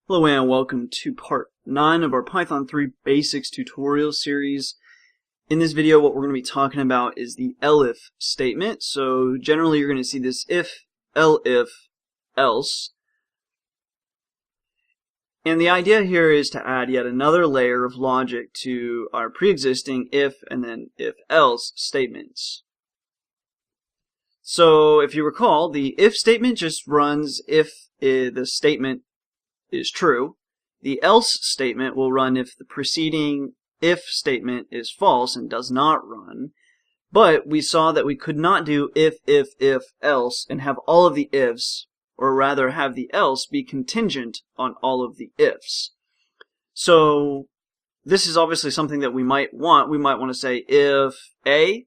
Hello and welcome to part 9 of our Python 3 Basics tutorial series. In this video what we're going to be talking about is the elif statement. So generally you're going to see this if, elif, else. And the idea here is to add yet another layer of logic to our pre-existing if and then if else statements. So if you recall, the if statement just runs if the statement is true. The else statement will run if the preceding if statement is false and does not run. But we saw that we could not do if, else, and have all of the ifs, or rather have the else be contingent on all of the ifs. So this is obviously something that we might want. We might want to say if A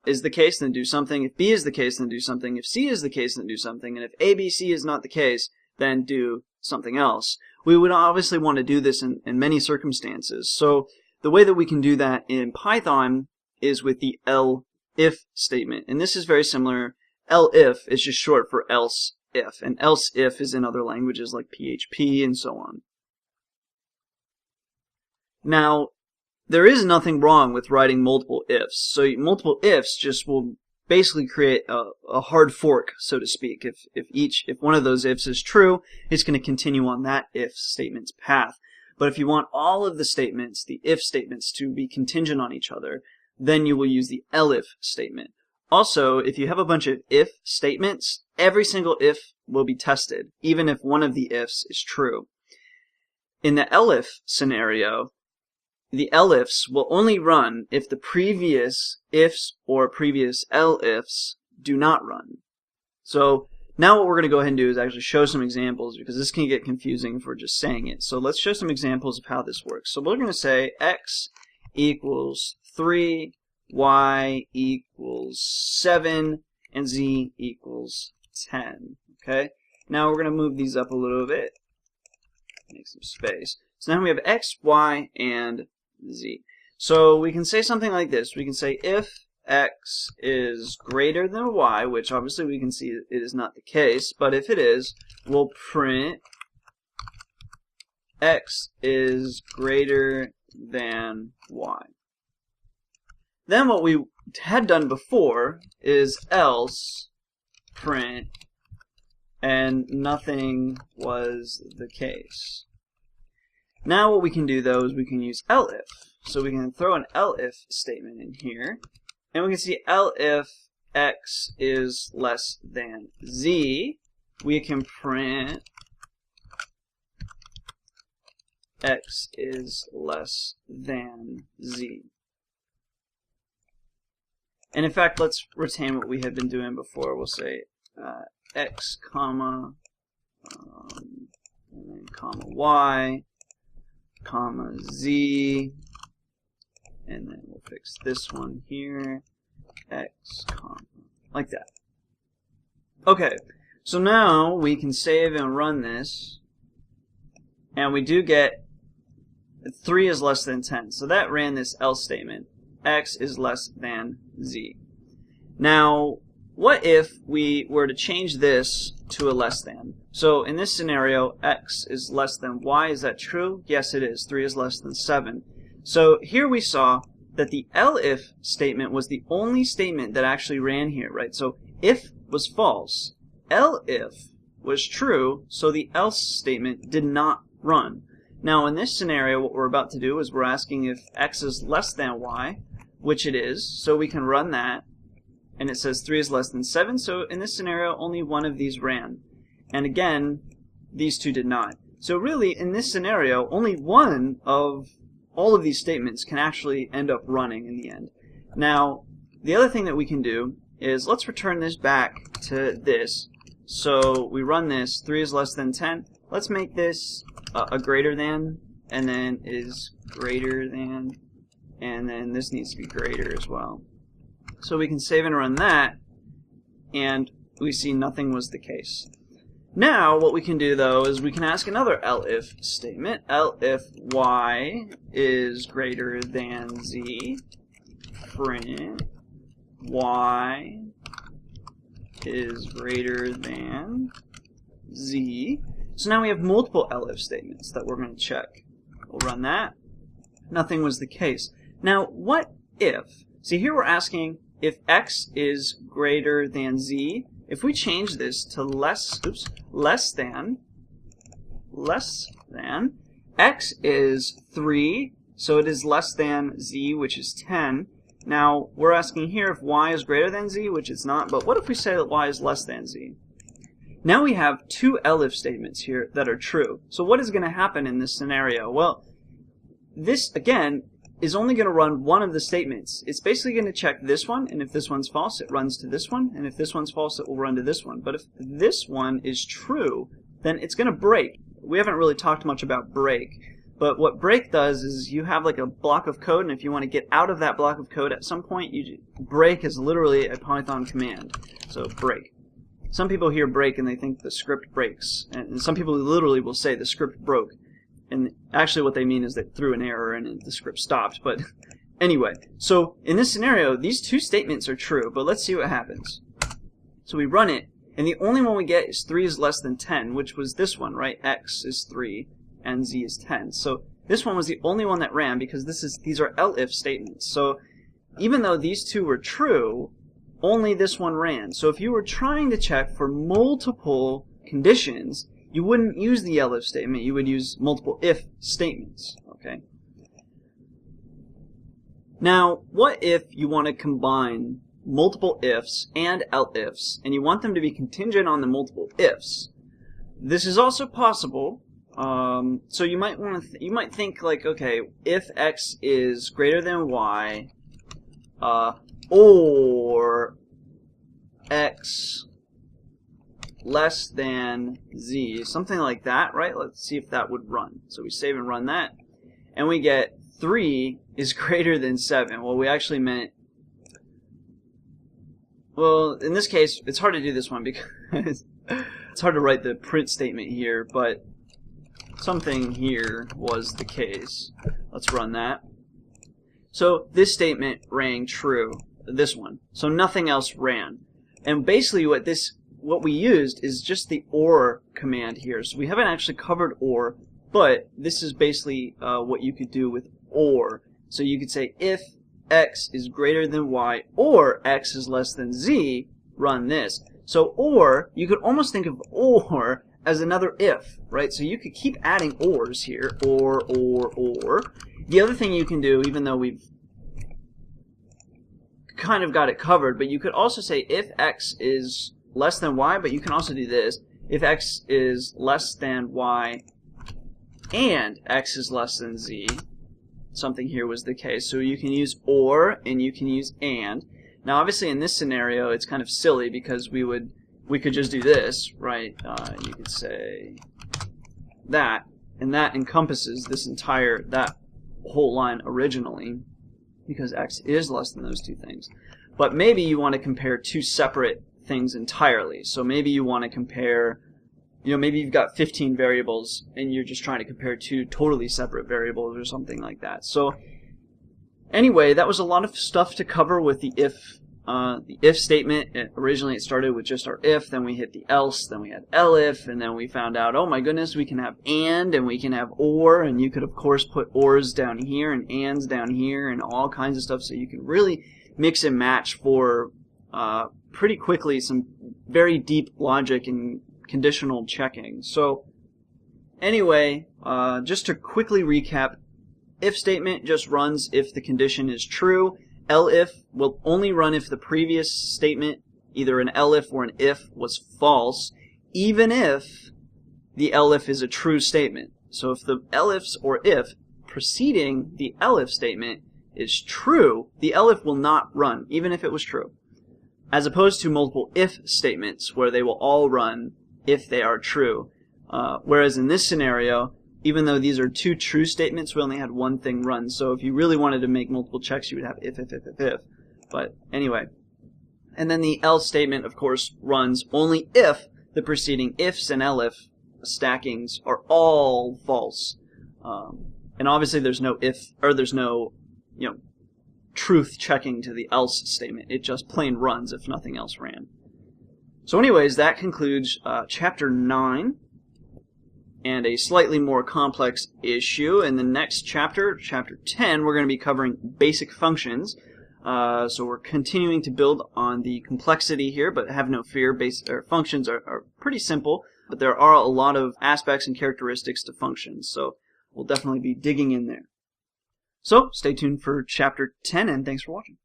is the case, then do something. If B is the case, then do something. If C is the case, then do something. And if A, B, C is not the case, then do something else. We would obviously want to do this in many circumstances. So the way that we can do that in Python is with the elif statement. And this is very similar. Elif is just short for else if. And else if is in other languages like PHP and so on. Now, there is nothing wrong with writing multiple ifs. So multiple ifs just will basically create a hard fork, so to speak. If one of those ifs is true, it's going to continue on that if statement's path. But if you want all of the statements, the if statements, to be contingent on each other, then you will use the elif statement. Also, if you have a bunch of if statements, every single if will be tested, even if one of the ifs is true. In the elif scenario, the elifs will only run if the previous ifs or previous elifs do not run. So now what we're going to go ahead and do is actually show some examples, because this can get confusing if we're just saying it. So let's show some examples of how this works. So we're going to say x equals 3, y equals 7, and z equals 10. Okay? Now we're going to move these up a little bit, make some space. So now we have x, y, and z. So we can say something like this. We can say if x is greater than y, which obviously we can see it is not the case, but if it is, we'll print x is greater than y. Then what we had done before is else print, and nothing was the case. Now what we can do though is we can use elif. So we can throw an elif statement in here, and we can see elif x is less than z. We can print x is less than z. And in fact, let's retain what we had been doing before. We'll say x comma and then comma y comma z, and then we'll fix this one here, x comma, like that. Okay, so now we can save and run this, and we do get 3 is less than 10. So that ran this else statement, x is less than z. Now, what if we were to change this to a less than? So in this scenario, x is less than y. Is that true? Yes, it is. 3 is less than 7. So here we saw that the elif statement was the only statement that actually ran here, right? So if was false, elif was true, so the else statement did not run. Now in this scenario, what we're about to do is we're asking if x is less than y, which it is, so we can run that. And it says 3 is less than 7, so in this scenario, only one of these ran. And again, these two did not. So really, in this scenario, only one of all of these statements can actually end up running in the end. Now, the other thing that we can do is, let's return this back to this. So we run this, 3 is less than 10. Let's make this a greater than, and then is greater than, and then this needs to be greater as well. So we can save and run that, and we see nothing was the case. Now what we can do though is we can ask another elif statement. Elif y is greater than z, print y is greater than z. So now we have multiple elif statements that we're going to check. We'll run that. Nothing was the case. Now, what if? See, here we're asking if x is greater than z. If we change this to less than, x is 3, so it is less than z, which is 10. Now, we're asking here if y is greater than z, which it's not, but what if we say that y is less than z? Now we have two elif statements here that are true. So what is going to happen in this scenario? Well, this, again, is only going to run one of the statements. It's basically going to check this one, and if this one's false, it runs to this one, and if this one's false, it will run to this one. But if this one is true, then it's going to break. We haven't really talked much about break, but what break does is you have like a block of code, and if you want to get out of that block of code at some point, break is literally a Python command. So break. Some people hear break and they think the script breaks, and some people literally will say the script broke. And actually what they mean is they threw an error and the script stopped. But anyway, so in this scenario, these two statements are true, but let's see what happens. So we run it, and the only one we get is 3 is less than 10, which was this one, right? X is 3 and Z is 10. So this one was the only one that ran because these are elif statements. So even though these two were true, only this one ran. So if you were trying to check for multiple conditions, you wouldn't use the elif statement, you would use multiple if statements, okay? Now, what if you want to combine multiple ifs and elifs, and you want them to be contingent on the multiple ifs? This is also possible. So you might want to you might think like, okay, if x is greater than y, or x less than z, something like that, right? Let's see if that would run. So we save and run that, and we get 3 is greater than 7. Well, we actually meant, well, in this case, it's hard to do this one because it's hard to write the print statement here, but something here was the case. Let's run that. So this statement rang true, this one. So nothing else ran. And basically what we used is just the OR command here. So we haven't actually covered OR, but this is basically what you could do with OR. So you could say if x is greater than y or x is less than z, run this. So OR, you could almost think of OR as another if, right? So you could keep adding ORs here, OR. The other thing you can do, even though we've kind of got it covered, but you could also say if x is less than y, but you can also do this. If x is less than y and x is less than z, something here was the case. So you can use OR and you can use AND. Now obviously in this scenario it's kind of silly because we could just do this, right? You could say that, and that encompasses that whole line originally because x is less than those two things. But maybe you want to compare two separate things entirely. So maybe you want to compare, maybe you've got 15 variables and you're just trying to compare two totally separate variables or something like that. So anyway, that was a lot of stuff to cover with the if statement. Originally it started with just our if, then we hit the else, then we had elif, and then we found out, oh my goodness, we can have and we can have or, and you could of course put ors down here and ands down here and all kinds of stuff, so you can really mix and match for pretty quickly some very deep logic and conditional checking. So anyway, just to quickly recap, if statement just runs if the condition is true. Elif will only run if the previous statement, either an elif or an if, was false, even if the elif is a true statement. So if the elifs or if preceding the elif statement is true, the elif will not run, even if it was true. As opposed to multiple if statements, where they will all run if they are true. Whereas in this scenario, even though these are two true statements, we only had one thing run. So if you really wanted to make multiple checks, you would have if. But anyway. And then the else statement, of course, runs only if the preceding ifs and elif stackings are all false. And obviously there's no truth checking to the else statement. It just plain runs if nothing else ran. So anyways, that concludes chapter 9. and a slightly more complex issue. In the next chapter, chapter 10, we're going to be covering basic functions. So we're continuing to build on the complexity here, but have no fear, functions are pretty simple, but there are a lot of aspects and characteristics to functions, so we'll definitely be digging in there. So stay tuned for chapter 10, and thanks for watching.